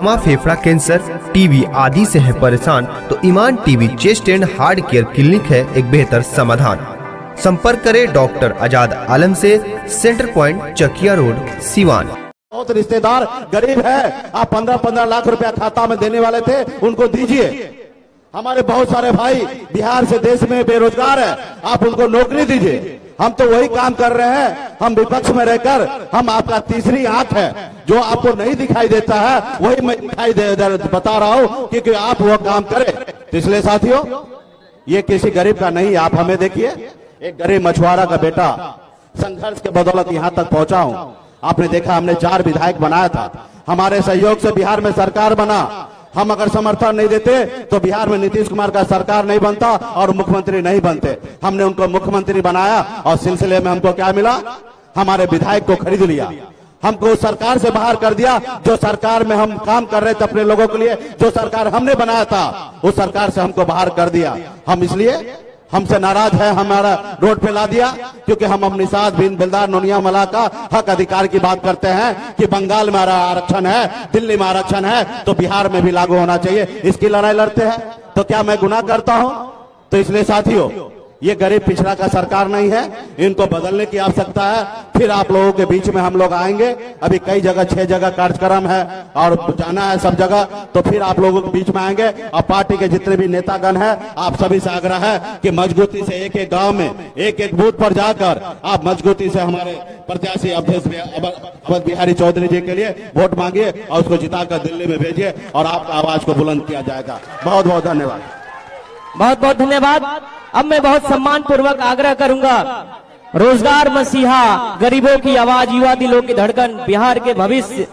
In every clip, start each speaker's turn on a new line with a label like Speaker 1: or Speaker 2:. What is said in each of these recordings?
Speaker 1: Asthma, फेफड़ा cancer, TB आदि से है परेशान तो Iman TB chest and heart care clinic है एक बेहतर समाधान। संपर्क करें डॉक्टर आजाद आलम से, centre point Chakia road, Siwan.
Speaker 2: बहुत रिश्तेदार गरीब है, आप 15-15 लाख रुपया खाता में देने वाले थे, उनको दीजिए। हमारे बहुत सारे भाई बिहार से देश में बेरोजगार है, आप उनको नौकरी दीजिए। हम तो वही काम कर रहे हैं, हम विपक्ष में रहकर हम आपका तीसरी आंख है, जो आपको नहीं दिखाई देता है वही मैं दिखाई बता रहा हूं क्योंकि आप वो काम करें। तो इसलिए साथियों, ये किसी गरीब का नहीं, आप हमें देखिए, एक गरीब मछुआरा का बेटा संघर्ष के बदौलत यहाँ तक पहुंचा हूं। आपने देखा हमने 4 विधायक बनाया था, हमारे सहयोग से बिहार में सरकार बना। हम अगर समर्थन नहीं देते तो बिहार में नीतीश कुमार का सरकार नहीं बनता और मुख्यमंत्री नहीं बनते। हमने उनको मुख्यमंत्री बनाया और सिलसिले में हमको क्या मिला, हमारे विधायक को खरीद लिया, हमको सरकार से बाहर कर दिया। जो सरकार में हम काम कर रहे थे अपने लोगों के लिए, जो सरकार हमने बनाया था, उस सरकार से हमको बाहर कर दिया। हम इसलिए हमसे नाराज है, हमारा रोड पे ला दिया क्योंकि हम निषाद बिन बिलदार नोनिया मला का हक अधिकार की बात करते हैं कि बंगाल में आरक्षण है, दिल्ली में आरक्षण है तो बिहार में भी लागू होना चाहिए। इसकी लड़ाई लड़ते हैं तो क्या मैं गुनाह करता हूं? तो इसलिए साथियों, ये गरीब पिछड़ा का सरकार नहीं है, इनको बदलने की आवश्यकता है। फिर आप लोगों के बीच में हम लोग आएंगे, अभी कई जगह 6 जगह कार्यक्रम है और जाना है सब जगह, तो फिर आप लोगों के बीच में आएंगे। और पार्टी के जितने भी नेतागण हैं, आप सभी से आग्रह है कि मजबूती से एक एक गांव में, एक एक बूथ पर जाकर आप मजबूती से हमारे प्रत्याशी अवध बिहारी चौधरी जी के लिए वोट मांगिए और उसको जिताकर दिल्ली में भेजिए और आपका आवाज को बुलंद किया जाएगा। बहुत बहुत धन्यवाद।
Speaker 3: बहुत बहुत धन्यवाद। अब मैं बहुत सम्मान पूर्वक आग्रह करूंगा, रोजगार मसीहा, गरीबों की आवाज, युवा दिलों की धड़कन, बिहार के भविष्य,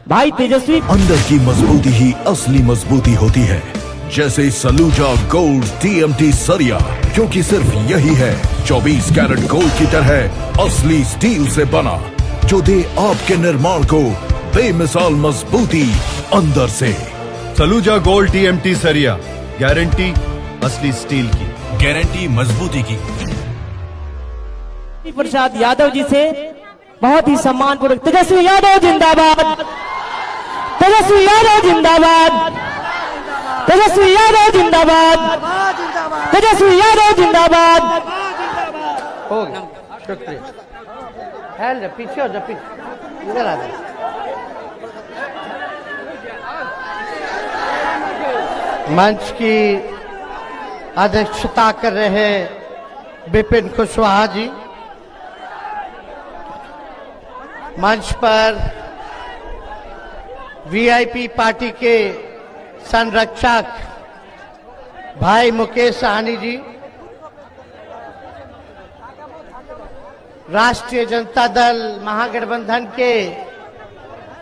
Speaker 3: भाई तेजस्वी।
Speaker 4: अंदर की मजबूती ही असली मजबूती होती है, जैसे सलूजा गोल्ड TMT सरिया, क्योंकि सिर्फ यही है 24 कैरेट गोल्ड की तरह असली स्टील से बना, जो दे आपके निर्माण को बेमिसाल मजबूती अंदर से।
Speaker 5: सलूजा गोल्ड TMT सरिया, गारंटी असली स्टील की,
Speaker 4: गारंटी मजबूती की।
Speaker 3: प्रसाद यादव जी से बहुत ही सम्मान पूर्वक, तेजस्वी यादव जिंदाबाद, तेजस्वी यादव जिंदाबाद, तेजस्वी यादव जिंदाबाद, तेजस्वी यादव जिंदाबाद। हो गया, शुक्रिया। पीछे हो जा, पीछे इधर आ जा। मंच की अध्यक्षता कर रहे विपिन कुशवाहा जी, मंच पर VIP पार्टी के संरक्षक भाई मुकेश सहनी जी, राष्ट्रीय जनता दल महागठबंधन के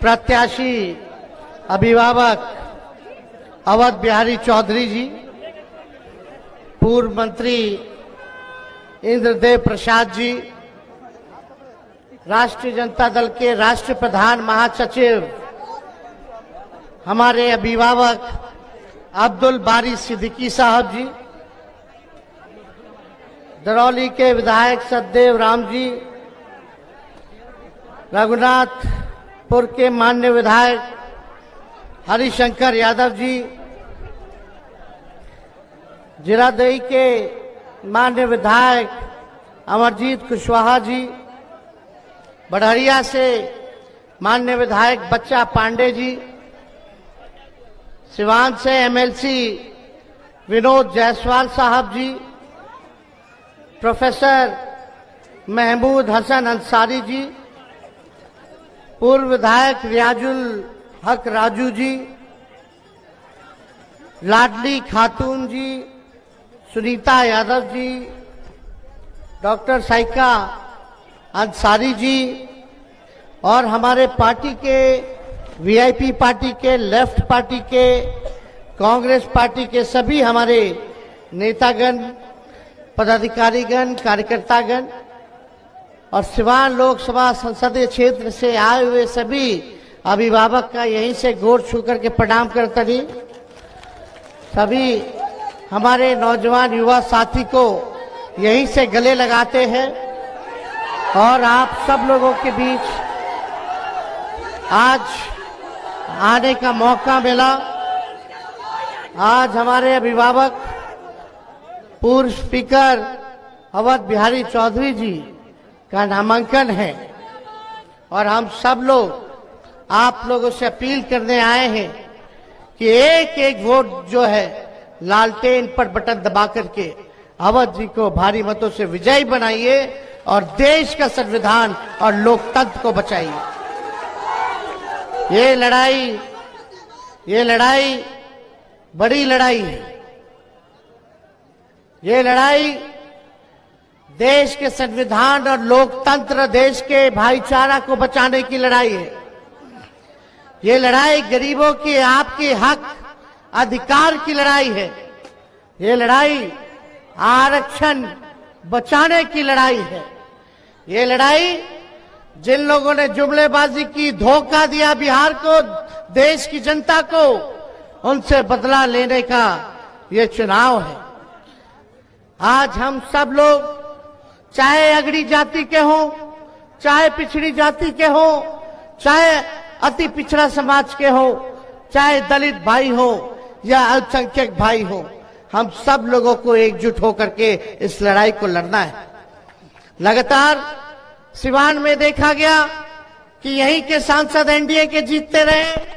Speaker 3: प्रत्याशी अभिभावक अवध बिहारी चौधरी जी, पूर्व मंत्री इंद्रदेव प्रसाद जी, राष्ट्रीय जनता दल के राष्ट्रीय प्रधान महासचिव हमारे अभिभावक अब्दुल बारी सिद्दीकी साहब जी, दरौली के विधायक सतदेव राम जी, रघुनाथपुर के माननीय विधायक हरिशंकर यादव जी, जिरादेई के माननीय विधायक अमरजीत कुशवाहा जी, बढ़हरिया से माननीय विधायक बच्चा पांडे जी, सिवान से MLC विनोद जायसवाल साहब जी, प्रोफेसर महमूद हसन अंसारी जी, पूर्व विधायक रियाजुल हक राजू जी, लाडली खातून जी, सुनीता यादव जी, डॉक्टर साइका अंसारी जी और हमारे पार्टी के VIP पार्टी के, लेफ्ट पार्टी के, कांग्रेस पार्टी के सभी हमारे नेतागण, पदाधिकारीगण, कार्यकर्तागण और सिवान लोकसभा संसदीय क्षेत्र से आए हुए सभी अभिभावक का यहीं से गोड़ छू करके प्रणाम करता ही सभी हमारे नौजवान युवा साथी को यहीं से गले लगाते हैं और आप सब लोगों के बीच आज आने का मौका मिला। आज हमारे अभिभावक पूर्व स्पीकर अवध बिहारी चौधरी जी का नामांकन है और हम सब लोग आप लोगों से अपील करने आए हैं कि एक एक वोट जो है लालटेन पर बटन दबा करके अवध जी को भारी मतों से विजयी बनाइए और देश का संविधान और लोकतंत्र को बचाइए। ये लड़ाई बड़ी लड़ाई है। ये लड़ाई देश के संविधान और लोकतंत्र, देश के भाईचारा को बचाने की लड़ाई है। ये लड़ाई गरीबों के, आपके हक अधिकार की लड़ाई है। ये लड़ाई आरक्षण बचाने की लड़ाई है। ये लड़ाई जिन लोगों ने जुमलेबाजी की, धोखा दिया बिहार को, देश की जनता को, उनसे बदला लेने का ये चुनाव है। आज हम सब लोग, चाहे अगड़ी जाति के हों, चाहे पिछड़ी जाति के हों, चाहे अति पिछड़ा समाज के हो, चाहे दलित भाई हो या अल्पसंख्यक भाई हो, हम सब लोगों को एकजुट होकर के इस लड़ाई को लड़ना है। लगातार सिवान में देखा गया कि यहीं के सांसद एनडीए के जीतते रहे।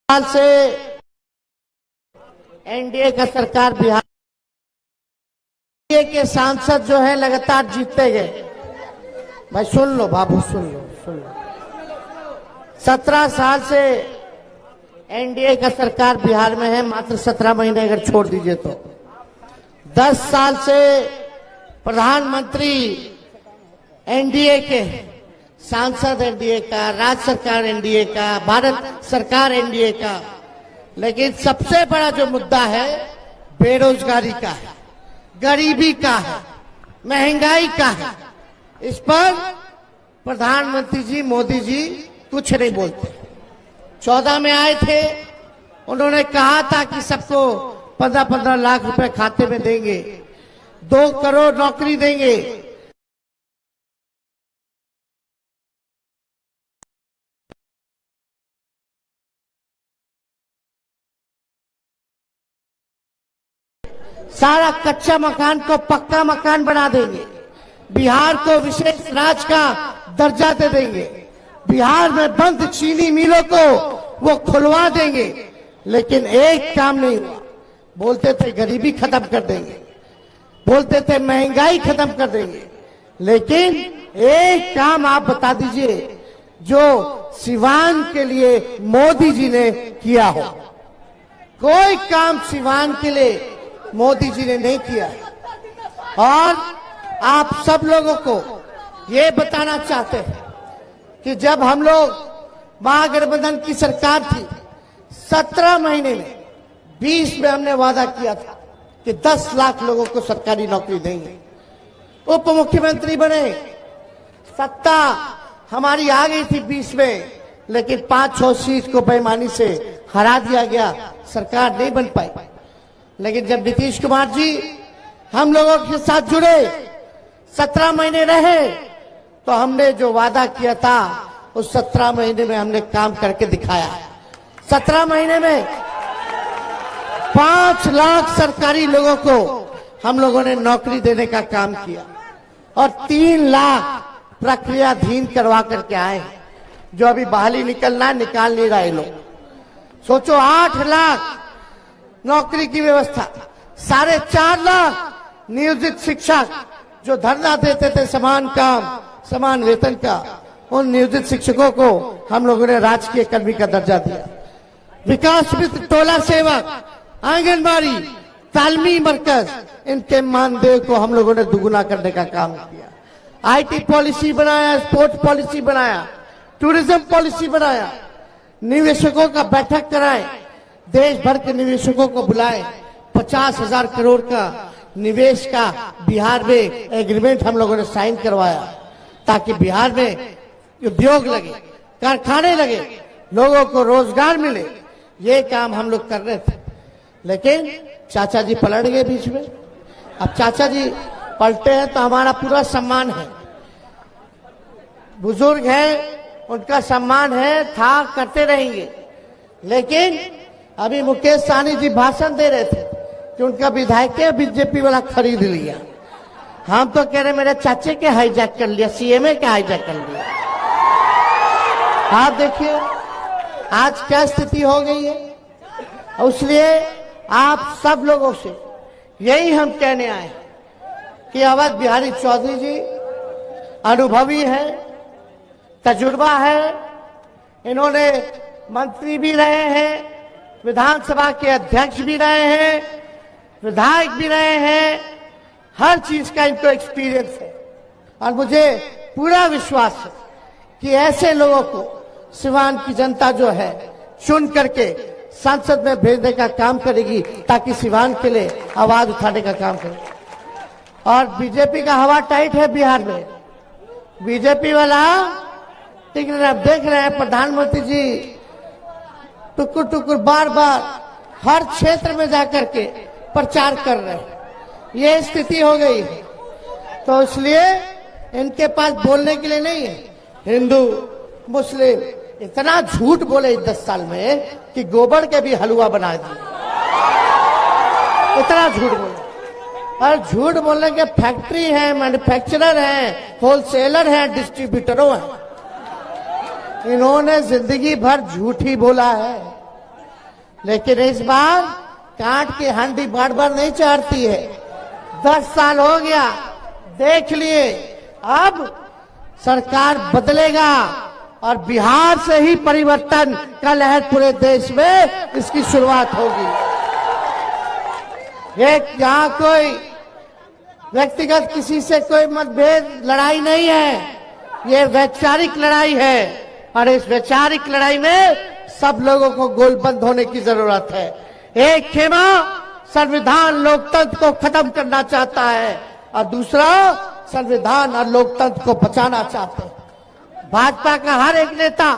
Speaker 3: साल से एनडीए का सरकार बिहार के सांसद जो है लगातार जीतते गए। भाई सुन लो बाबू, सुन लो। 17 साल से एनडीए का सरकार बिहार में है, मात्र 17 महीने अगर छोड़ दीजिए तो। 10 साल से प्रधानमंत्री एनडीए के, सांसद एनडीए का, राज्य सरकार एनडीए का, भारत सरकार एनडीए का। लेकिन सबसे बड़ा जो मुद्दा है बेरोजगारी का है, गरीबी का है, महंगाई का है। इस पर प्रधानमंत्री जी मोदी जी कुछ नहीं बोलते। 14 में आए थे, उन्होंने कहा था कि सबको 15-15 लाख रुपए खाते में देंगे, 2 करोड़ नौकरी देंगे। सारा कच्चा मकान को पक्का मकान बना देंगे, बिहार को विशेष राज्य का दर्जा दे देंगे, बिहार में बंद चीनी मिलों को वो खुलवा देंगे। लेकिन एक काम नहीं हुआ। बोलते थे गरीबी खत्म कर देंगे, बोलते थे महंगाई खत्म कर देंगे, लेकिन एक काम आप बता दीजिए जो सिवान के लिए मोदी जी ने किया हो। कोई काम सिवान के लिए मोदी जी ने नहीं किया। और आप सब लोगों को ये बताना चाहते हैं कि जब हम लोग महागठबंधन की सरकार थी, 17 महीने में 20 में हमने वादा किया था कि 10 लाख लोगों को सरकारी नौकरी देंगे। उप मुख्यमंत्री बने, सत्ता हमारी आ गई थी 20 में, लेकिन 5-6 सीट को बेईमानी से हरा दिया गया, सरकार नहीं बन पाई। लेकिन जब नीतीश कुमार जी हम लोगों के साथ जुड़े, 17 महीने रहे, तो हमने जो वादा किया था उस 17 महीने में हमने काम करके दिखाया। 17 महीने में 5 लाख सरकारी लोगों को हम लोगों ने नौकरी देने का काम किया और 3 लाख प्रक्रियाधीन करवा करके आए, जो अभी बहाली निकलना निकाल नहीं रहे लोग। सोचो 8 लाख नौकरी की व्यवस्था, 4.5 लाख नियोजित शिक्षक जो धरना देते थे समान काम समान वेतन का, उन नियोजित शिक्षकों को हम लोगों ने राजकीय कर्मी का दर्जा दिया। विकास मित्र टोला सेवक, आंगनबाड़ी, तालमी मरकज, इनके मानदेय को हम लोगों ने दुगुना करने का काम किया। आईटी पॉलिसी बनाया, स्पोर्ट्स पॉलिसी बनाया, टूरिज्म पॉलिसी बनाया, निवेशकों का बैठक कराए, देश भर के निवेशकों को बुलाए, 50,000 करोड़ का निवेश का बिहार में एग्रीमेंट हम लोगों ने साइन करवाया ताकि बिहार में उद्योग लगे, कारखाने लगे, लोगों को रोजगार मिले। ये काम हम लोग कर रहे थे, लेकिन चाचा जी पलट गए बीच में। अब चाचा जी पलटे हैं तो हमारा पूरा सम्मान है, बुजुर्ग है, उनका सम्मान है, था, करते रहेंगे। लेकिन अभी मुकेश सहनी जी भाषण दे रहे थे कि उनका विधायक बीजेपी वाला खरीद लिया। हम तो कह रहे मेरे चाचे के हाईजैक कर लिया, सीएमए के हाईजैक कर लिया। आप देखिए आज क्या स्थिति हो गई है। इसलिए आप सब लोगों से यही हम कहने आए कि अवध बिहारी चौधरी जी अनुभवी है, तजुर्बा है, इन्होंने मंत्री भी रहे हैं, विधानसभा के अध्यक्ष भी रहे हैं, विधायक भी रहे हैं, हर चीज का इनको एक्सपीरियंस है। और मुझे पूरा विश्वास है कि ऐसे लोगों को सिवान की जनता जो है चुन करके संसद में भेजने का काम करेगी ताकि सिवान के लिए आवाज उठाने का काम करेगी। और बीजेपी का हवा टाइट है बिहार में, बीजेपी वाला ठीक है। आप देख रहे हैं प्रधानमंत्री जी टुकुर टुकुर बार बार हर क्षेत्र में जाकर के प्रचार कर रहे हैं, ये स्थिति हो गई है। तो इसलिए इनके पास बोलने के लिए नहीं है। हिंदू मुस्लिम इतना झूठ बोले इस 10 साल में कि गोबर के भी हलवा बना दिए, इतना झूठ बोले। और झूठ बोलने के फैक्ट्री है, मैन्युफैक्चरर है, होलसेलर है, डिस्ट्रीब्यूटरों है। इन्होंने जिंदगी भर झूठ ही बोला है, लेकिन इस बार काट के हांडी बार बार नहीं चाहती है। 10 साल हो गया, देख लिए, अब सरकार बदलेगा और बिहार से ही परिवर्तन का लहर पूरे देश में इसकी शुरुआत होगी। एक यहाँ कोई व्यक्तिगत किसी से कोई मतभेद लड़ाई नहीं है, ये वैचारिक लड़ाई है। और इस वैचारिक लड़ाई में सब लोगों को गोलबंद होने की जरूरत है। एक खेमा संविधान लोकतंत्र को खत्म करना चाहता है और दूसरा संविधान और लोकतंत्र को बचाना चाहते हैं। भाजपा का हर एक नेता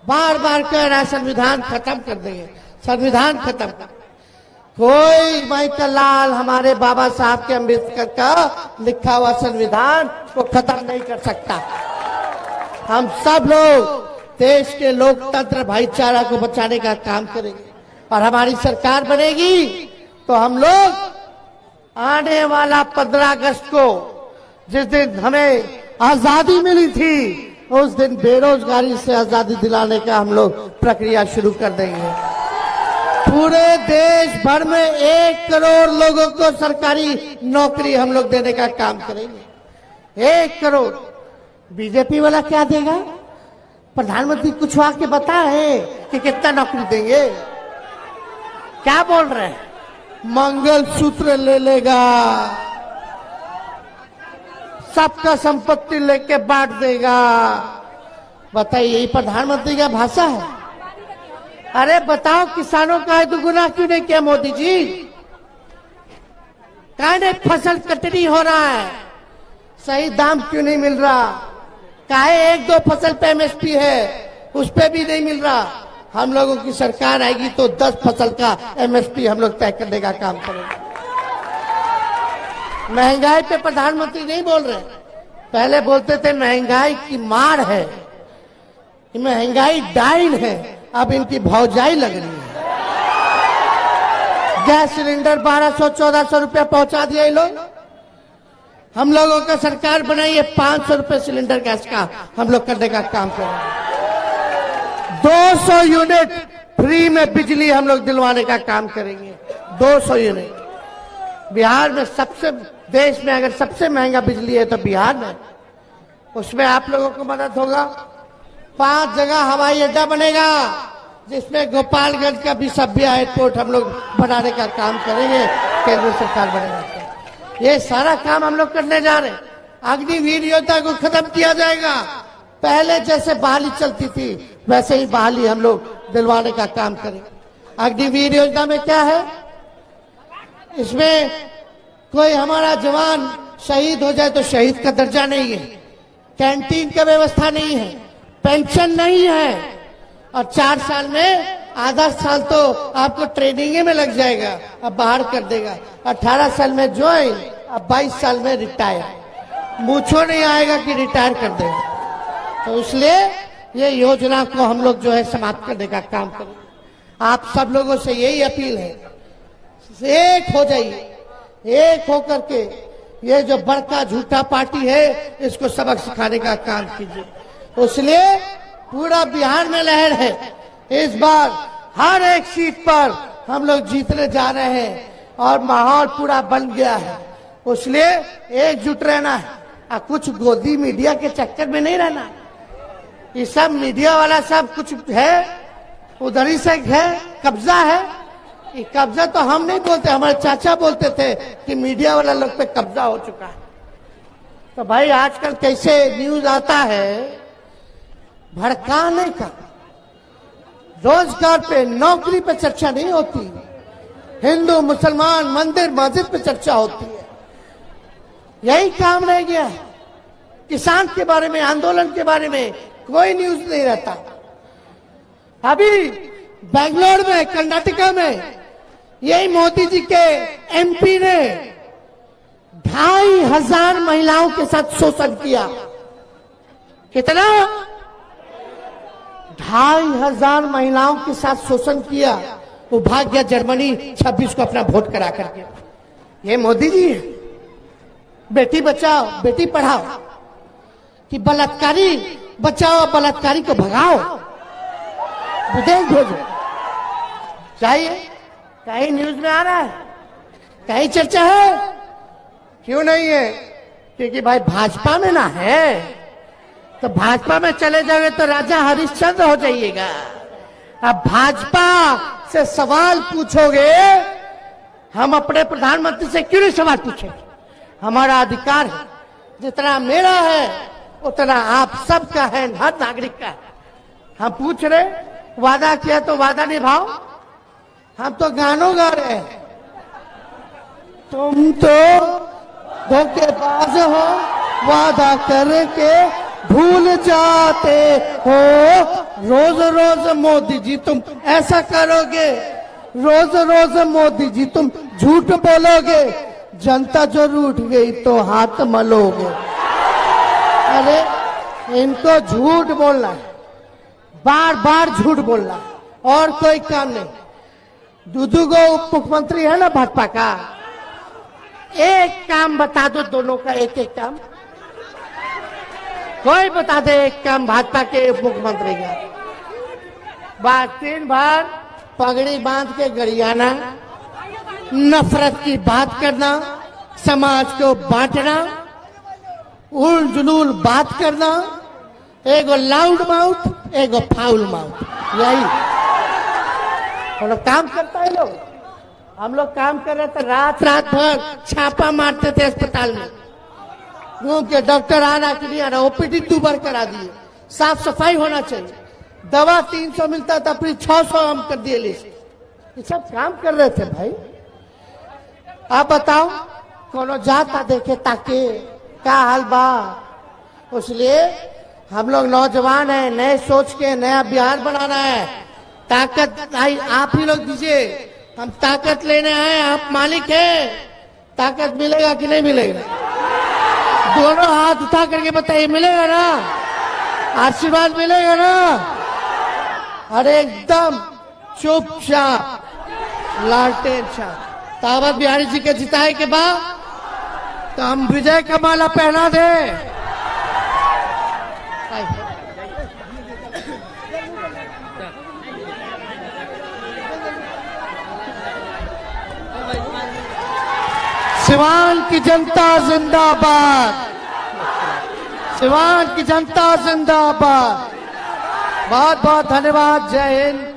Speaker 3: बार बार कह रहा है संविधान खत्म कर देंगे, संविधान खत्म कर। कोई माइकल लाल हमारे बाबा साहब के अम्बेडकर का लिखा हुआ संविधान को खत्म नहीं कर सकता। हम सब लोग देश के लोकतंत्र भाईचारा को बचाने का काम करेंगे और हमारी सरकार बनेगी तो हम लोग आने वाला 15 अगस्त को जिस दिन हमें आजादी मिली थी उस दिन बेरोजगारी से आजादी दिलाने का हम लोग प्रक्रिया शुरू कर देंगे। पूरे देश भर में 1 करोड़ लोगों को सरकारी नौकरी हम लोग देने का काम करेंगे। 1 करोड़। बीजेपी वाला क्या देगा? प्रधानमंत्री कुछ आके बता है कि कितना नौकरी देंगे? क्या बोल रहे हैं? मंगलसूत्र ले लेगा, सबका संपत्ति लेके बांट देगा। बताइए, यही प्रधानमंत्री का भाषा है? अरे बताओ, किसानों का दुगुना क्यों नहीं किया मोदी जी? काहे फसल कटनी हो रहा है, सही दाम क्यों नहीं मिल रहा? काहे 1-2 फसल पे एमएसपी है, उस पे भी नहीं मिल रहा? हम लोगों की सरकार आएगी तो 10 फसल का एमएसपी हम लोग तय करने का काम करेंगे। महंगाई पे प्रधानमंत्री नहीं बोल रहे, पहले बोलते थे महंगाई की मार है, महंगाई डाइन है, अब इनकी भौजाई लग रही है। गैस सिलेंडर 1200-1400 रुपया पहुंचा दिया ये लोग। हम लोगों का सरकार बनाई है, 500 रुपये सिलेंडर गैस का हम लोग करने का काम करेंगे। 200 यूनिट फ्री में बिजली हम लोग दिलवाने का काम करेंगे, 200 यूनिट। बिहार में सबसे, देश में अगर सबसे महंगा बिजली है तो बिहार में, उसमें आप लोगों को मदद होगा। 5 जगह हवाई अड्डा बनेगा, जिसमें गोपालगंज का भी सभ्य एयरपोर्ट हम लोग बनाने का काम करेंगे, केंद्र सरकार बनेगा। ये सारा काम हम लोग करने जा रहे हैं। अग्निवीर योजना को खत्म किया जाएगा, पहले जैसे बहाली चलती थी वैसे ही बहाली हम लोग दिलवाने का काम करेंगे। अग्निवीर योजना में क्या है, इसमें कोई हमारा जवान शहीद हो जाए तो शहीद का दर्जा नहीं है, कैंटीन का व्यवस्था नहीं है, पेंशन नहीं है, और 4 साल में आधा साल तो आपको ट्रेनिंग में लग जाएगा, अब बाहर कर देगा। 18 साल में ज्वाइन, अब 22 साल में रिटायर। मूछो नहीं आएगा कि रिटायर कर देगा। तो इसलिए ये योजना को हम लोग जो है समाप्त करने का काम करें। आप सब लोगों से यही अपील है, एक हो जाइए, एक होकर के ये जो बड़का झूठा पार्टी है इसको सबक सिखाने का काम कीजिए। इसलिए पूरा बिहार में लहर है, इस बार हर एक सीट पर हम लोग जीतने जा रहे हैं और माहौल पूरा बन गया है। इसलिए एकजुट रहना है और कुछ गोदी मीडिया के चक्कर में नहीं रहना। ये सब मीडिया वाला सब कुछ है, उधर ही से है, कब्जा है। ये कब्जा तो हम नहीं बोलते, हमारे चाचा बोलते थे कि मीडिया वाला लोग पे कब्जा हो चुका है। तो भाई आजकल कैसे न्यूज आता है भड़काने का, रोजगार पे, नौकरी पे चर्चा नहीं होती, हिंदू मुसलमान मंदिर मस्जिद पे चर्चा होती है। यही काम रह गया है। किसान के बारे में, आंदोलन के बारे में कोई न्यूज नहीं रहता। अभी बेंगलोर में, कर्नाटका में यही मोदी जी के एमपी ने 2500 महिलाओं के साथ शोषण किया। कितना? 2500 महिलाओं के साथ शोषण किया। वो भाग गया जर्मनी 26 को अपना वोट करा करके। ये मोदी जी है। बेटी बचाओ बेटी पढ़ाओ कि बलात्कारी बचाओ बलात्कारी को भगाओ, विदेश भेजो। चाहिए कहीं न्यूज में आ रहा है, कहीं चर्चा है? क्यों नहीं है? क्योंकि भाई भाजपा में ना है, तो भाजपा में चले जाओगे तो राजा हरिश्चंद्र हो जाइएगा। अब भाजपा से सवाल पूछोगे, हम अपने प्रधानमंत्री से क्यों नहीं सवाल पूछेंगे? हमारा अधिकार है, जितना मेरा है उतना आप सबका है, हर नागरिक का है। हम पूछ रहे, वादा किया तो वादा निभाओ। हम तो गानों गा रहे हैं, तुम तो धोखेबाज हो, वादा करके भूल जाते हो। रोज रोज मोदी जी तुम ऐसा करोगे, रोज रोज मोदी जी तुम झूठ बोलोगे, जनता जो रूठ गई तो हाथ मलोगे। अरे इनको झूठ बोलना है, बार बार झूठ बोलना है, और कोई काम नहीं। दूधू गो उप मुख्यमंत्री है ना भाजपा का, एक काम बता दो दोनों का, एक एक काम कोई बता दे, एक काम भाजपा के उप मुख्यमंत्री का। बात दिन भर पगड़ी बांध के गरियाना, नफरत की बात करना, समाज को बांटना, उल जुलूल बात करना, एगो लाउड माउथ एगो फाउल माउथ, यही हम लोग काम करता है। लोग हम लोग काम कर रहे थे, रात रात भर छापा मारते थे अस्पताल में, घूम के डॉक्टर आना कि नहीं आना, ओपीडी 2 बार करा दिए। साफ सफाई होना चाहिए, दवा 300 मिलता था फिर 600 हम कर दिए लिस्ट। ये सब काम कर रहे थे भाई। आप बताओ कोनो जाता देखे ताके क्या हाल बा। इसलिए हम लोग नौजवान हैं, नए सोच के नया बिहार बनाना है। ताकत आई आप ही लोग दीजिए, हम ताकत लेने आए, आप मालिक हैं। ताकत मिलेगा कि नहीं मिलेगा? दोनों हाथ उठा करके बताइए, मिलेगा ना? आशीर्वाद मिलेगा ना? अरे एकदम चुपचाप लालटेन छाप। तावत बिहारी जी के जिताए के बाद तो हम विजय का माला पहना दे। सिवान की जनता जिंदाबाद, सिवान की जनता जिंदाबाद। बहुत बहुत धन्यवाद। जय हिंद।